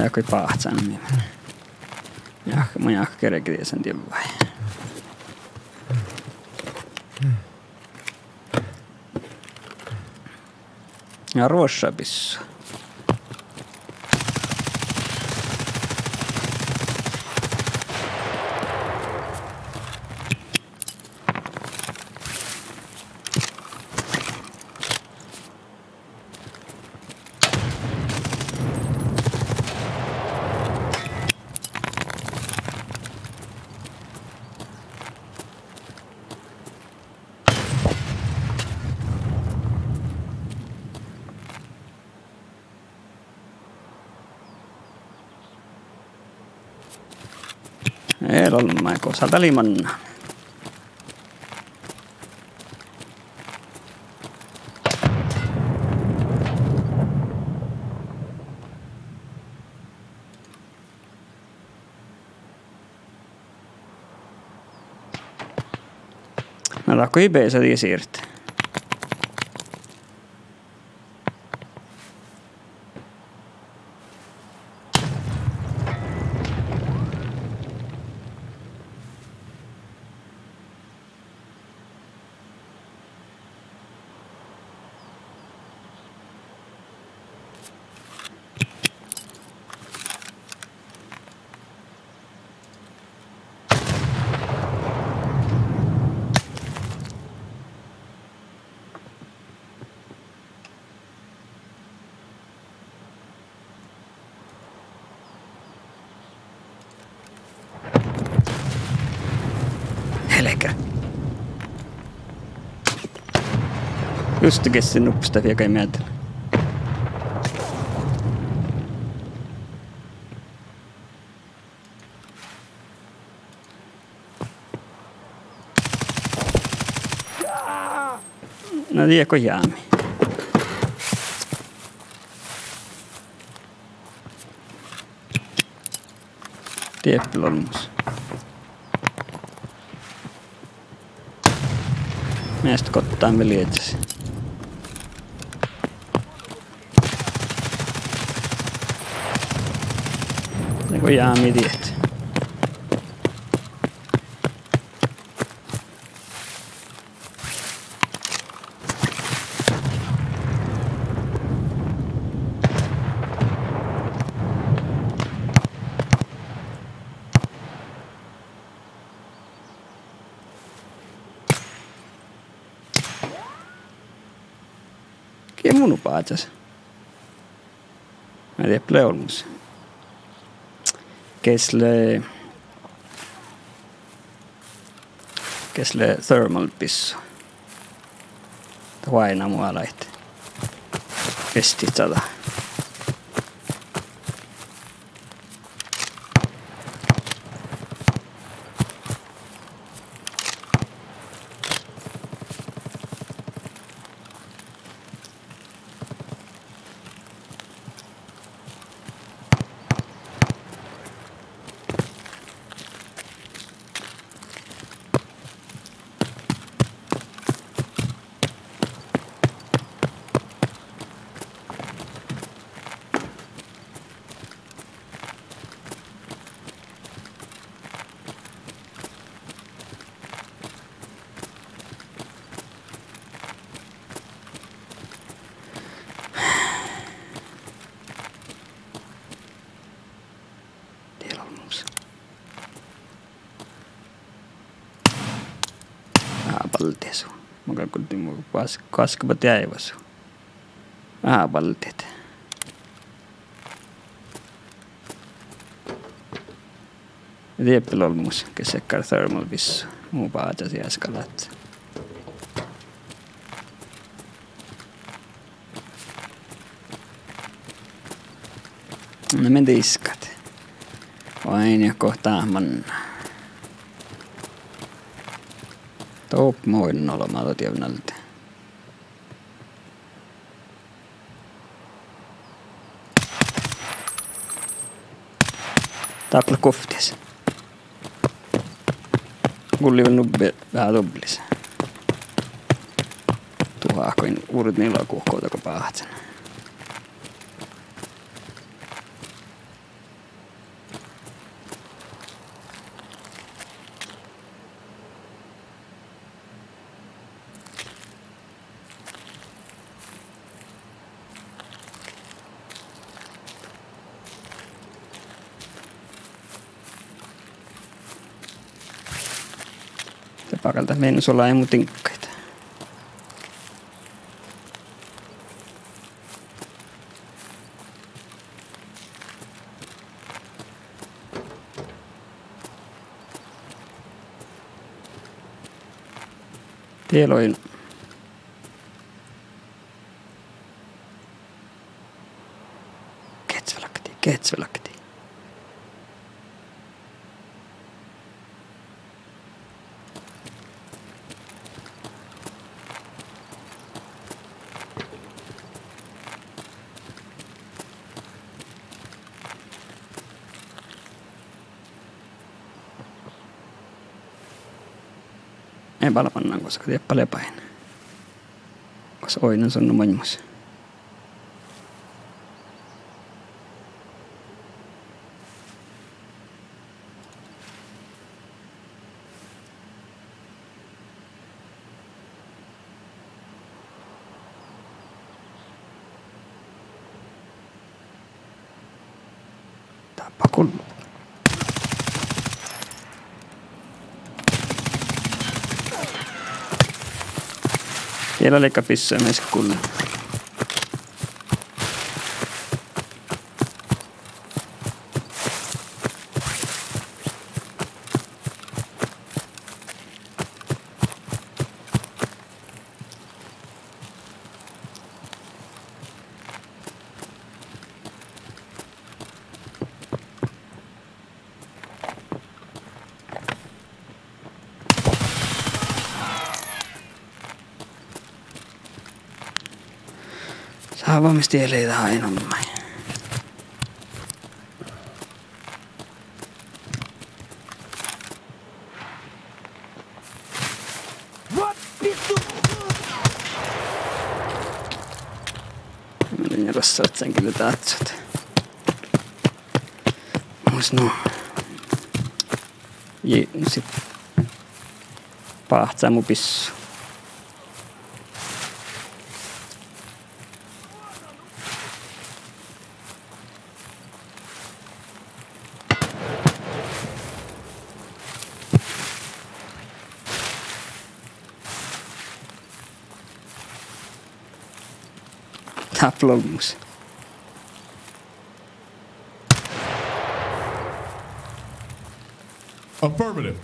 Ja kui pahtsan niin. Ja mun jahka kerekin sen tien vai. Ja ruossa pissu. Ei ollut maiko satalimanna. No lakko ibeessä siirtää. Helkä. Just kessin nuppista vielä kai mietellä. No tiedätkö jäämi? Tieppilolmus. Meistä kottaan veljetäsi. Niinku jäämi tiet. Kie munu paatsas. Mä tiedä pleolmus. Kesle thermal pissu. Huaina mua laite. Esti tätä. Paltesu. Maka kunti mu kaskapat jäivasu. Vähän palteet. Tieppilolmus, kesekkar thermal vissu. Muu paatasi äskalat. No men tiskat. Vain ja kohtaa manna. Top moin olomalta tievnalta. Tappla koftis. Kulli on nubbe vähän doblis. Tuhakoin uudut niillä kuhkouta kun pahatsen. Pakalta meidän sulla ei mutinkkaita. Tieloin. Ketsvelakti. Ei palapannaan, koska tiedä paljon paine. Koska oinen se on maailmassa. Tappa kullu. Siellä oli pissoja meissä kullu. Saavamista ei tähän enemmän. Mä olin rassaat sen kyllä tatsot. Muis no. Sit pahtsaa mun pissu. Taplomus. Affirmative.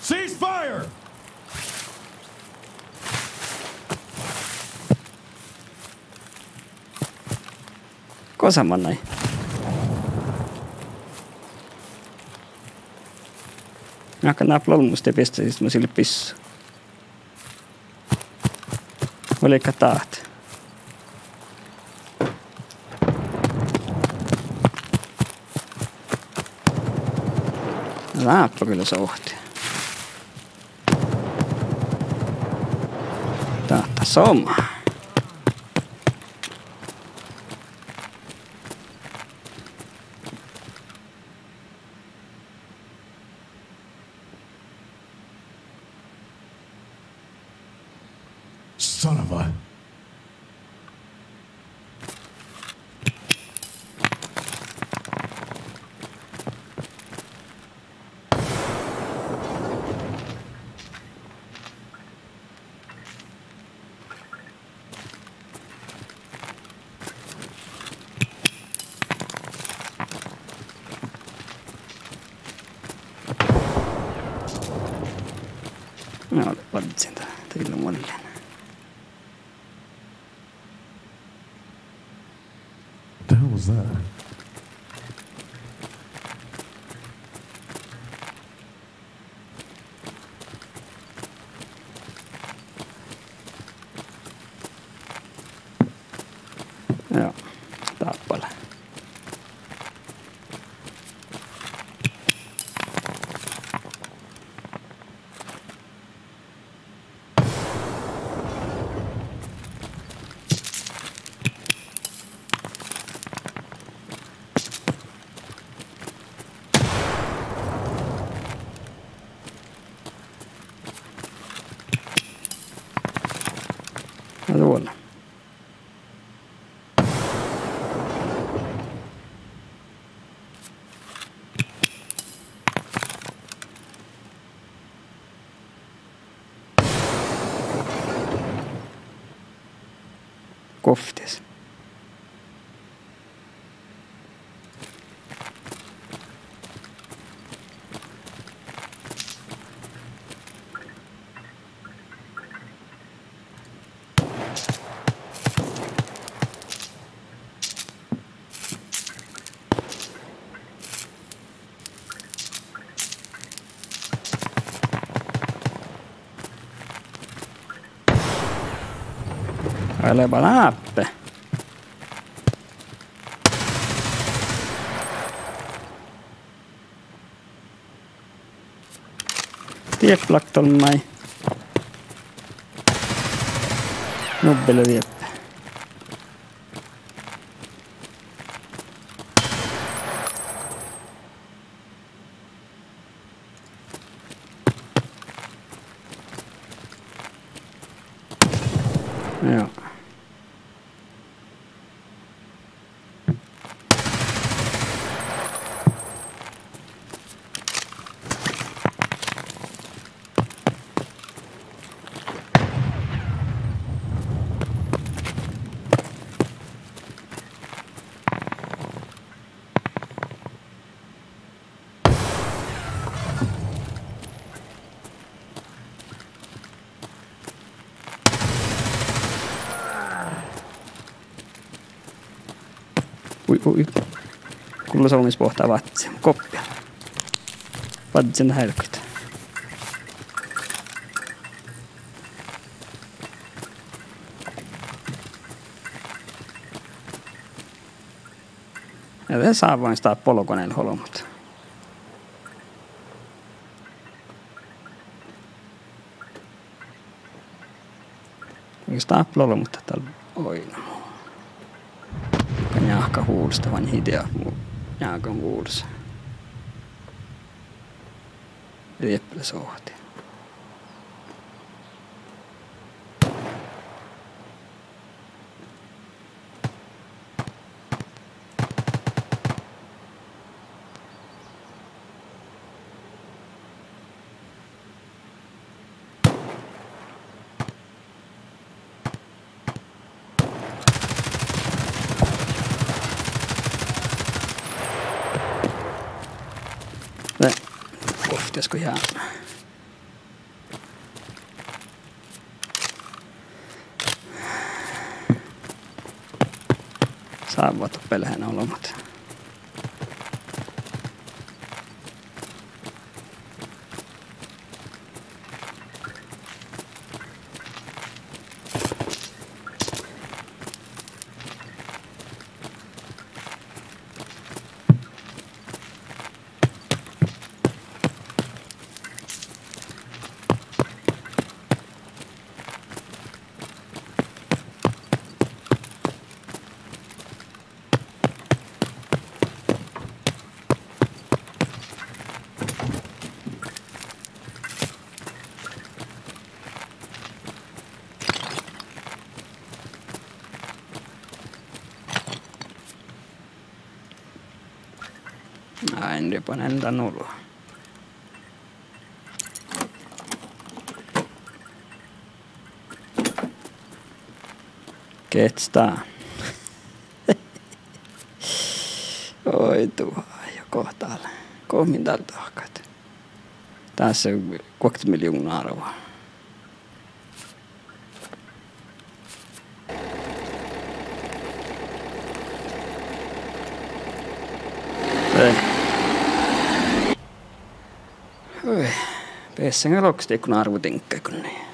Cease fire! Kosaman näin. Naka naplomus te pistä siis mä sille pissu. Oliko taht? Läppä kyllä souhti. Tahta soma. Son of a... No, valitsin teillä monille. What the hell was that? Joo, tappale. Ja tuolla. Koftis. Ailepa läppe. Tieplak tolmai. Nubbele vieppe. Joo. Ui. Kulla solmis pohtaa vatsia. Koppia. Vatsin helkytä. Ja te saa vain sitä polokoneella holomut. Eikö sitä plolo, mutta täällä oina. Jahka huudesta vaan hideä jahkan huudessa. Rieppele sohti. Pitäisikö jää? Saavat pelhän olomat. En det på en enda noll. Kestää. Oi tuo jo kohtaalle. Kohmin tältä hakat. Tässä on 20 miljoonaa arvoa. Oi. Pessängä loksti kun arvotinkkä kun niin.